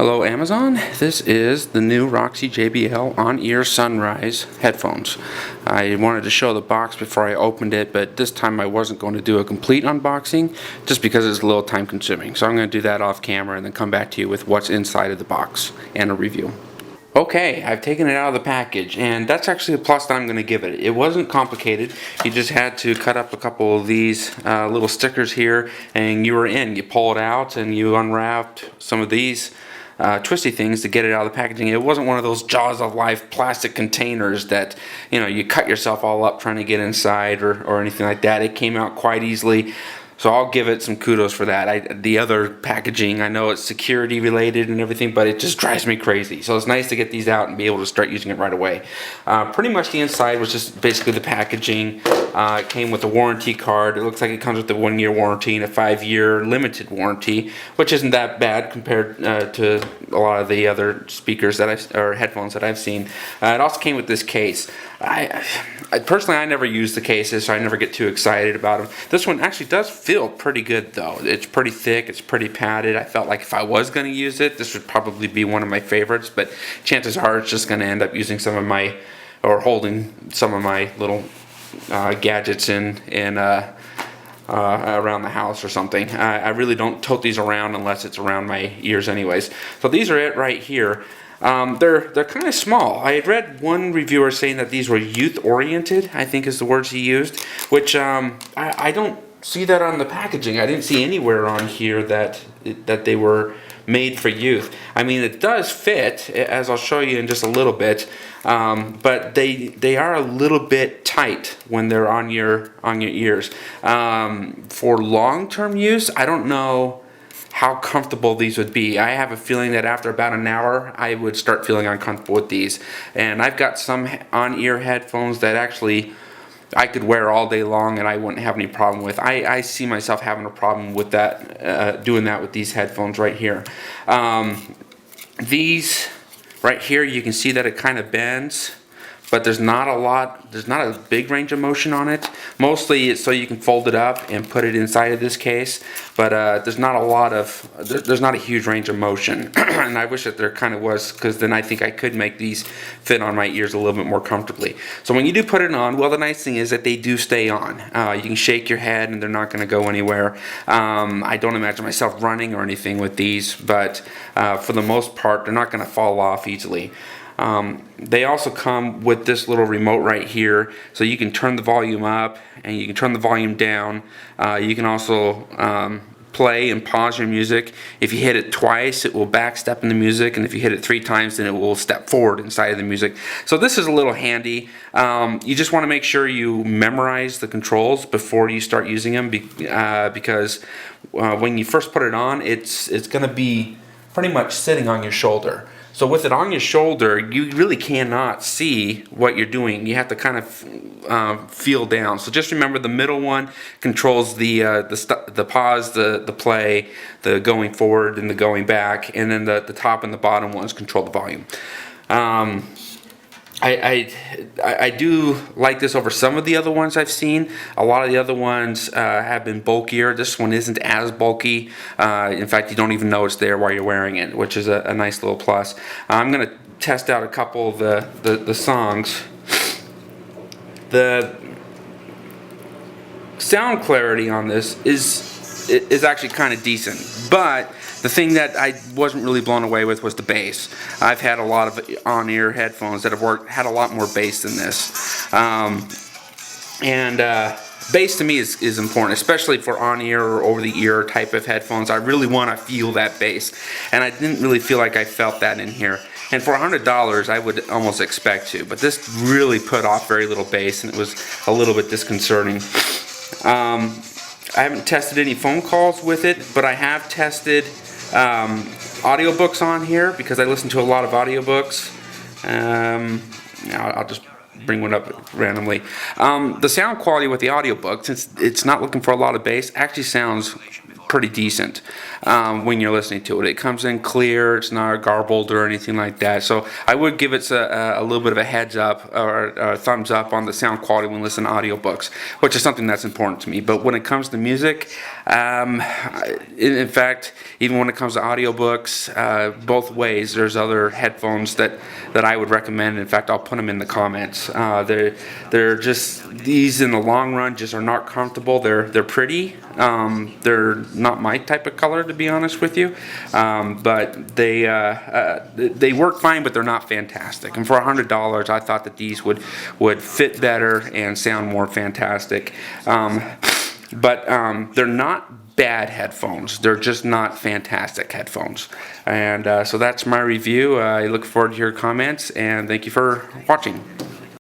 Hello Amazon, this is the new Roxy JBL on-ear Sunrise headphones. I wanted to show the box before I opened it, but this time I wasn't going to do a complete unboxing just because it's a little time consuming. So I'm going to do that off camera and then come back to you with what's inside of the box and a review. Okay, I've taken it out of the package, and that's actually a plus that I'm going to give it. It wasn't complicated. You just had to cut up a couple of these little stickers here, and you were in. You pull it out, and you unwrapped some of these twisty things to get it out of the packaging. It wasn't one of those jaws of life plastic containers that, you know, you cut yourself all up trying to get inside or anything like that. It came out quite easily. So I'll give it some kudos for that. The other packaging, I know it's security related and everything, but it just drives me crazy. So it's nice to get these out and be able to start using it right away. Pretty much the inside was just basically the packaging. It came with a warranty card. It looks like it comes with a 1-year warranty and a 5-year limited warranty, which isn't that bad compared to a lot of the other speakers or headphones that I've seen. It also came with this case. Personally, I never use the cases, so I never get too excited about them. This one actually does feel pretty good, though. It's pretty thick, it's pretty padded. I felt like if I was going to use it, this would probably be one of my favorites, but chances are it's just going to end up using some of my, or holding some of my little gadgets in around the house or something. I really don't tote these around unless it's around my ears anyways. So these are it right here. They're kind of small. I had read one reviewer saying that these were youth-oriented, I think is the words he used, which I don't see that on the packaging. I didn't see anywhere on here that they were made for youth. I mean, it does fit, as I'll show you in just a little bit, but they are a little bit tight when they're on your ears. For long-term use, I don't know how comfortable these would be. I have a feeling that after about an hour I would start feeling uncomfortable with these. And I've got some on-ear headphones that actually I could wear all day long and I wouldn't have any problem with. I see myself having a problem with that, doing that with these headphones right here. These right here, you can see that it kind of bends, but there's not a big range of motion on it. Mostly it's so you can fold it up and put it inside of this case, but there's not a huge range of motion. And I wish that there kind of was, because then I think I could make these fit on my ears a little bit more comfortably. So when you do put it on, well, the nice thing is that they do stay on. You can shake your head and they're not going to go anywhere. I don't imagine myself running or anything with these, but for the most part, they're not going to fall off easily. They also come with this little remote right here, so you can turn the volume up and you can turn the volume down. You can also play and pause your music. If you hit it twice, it will back step in the music, and if you hit it 3 times, then it will step forward inside of the music. So this is a little handy. You just want to make sure you memorize the controls before you start using them, because when you first put it on, it's going to be pretty much sitting on your shoulder. So with it on your shoulder, you really cannot see what you're doing. You have to kind of feel down. So just remember, the middle one controls the pause, the play, the going forward and the going back, and then the top and the bottom ones control the volume. I do like this over some of the other ones I've seen. A lot of the other ones have been bulkier. This one isn't as bulky. In fact, you don't even know it's there while you're wearing it, which is a nice little plus. I'm going to test out a couple of the songs. The sound clarity on this is actually kind of decent, but the thing that I wasn't really blown away with was the bass. I've had a lot of on-ear headphones that have had a lot more bass than this. Bass to me is important, especially for on-ear or over-the-ear type of headphones. I really want to feel that bass, and I didn't really feel like I felt that in here. And for $100, I would almost expect to, but this really put off very little bass, and it was a little bit disconcerting. I haven't tested any phone calls with it, but I have tested audiobooks on here, because I listen to a lot of audiobooks. I'll just bring one up randomly. The sound quality with the audiobook, since it's not looking for a lot of bass, actually sounds pretty decent when you're listening to it. It comes in clear, it's not garbled or anything like that. So I would give it a little bit of a heads up or a thumbs up on the sound quality when listening to audiobooks, which is something that's important to me. But when it comes to music, in fact, even when it comes to audiobooks, both ways, there's other headphones that I would recommend. In fact, I'll put them in the comments. They're just, these in the long run just are not comfortable. They're pretty. They're not my type of color, to be honest with you, but they work fine, but they're not fantastic. And for $100, I thought that these would fit better and sound more fantastic. But they're not bad headphones. They're just not fantastic headphones. And so that's my review. I look forward to your comments, and thank you for watching.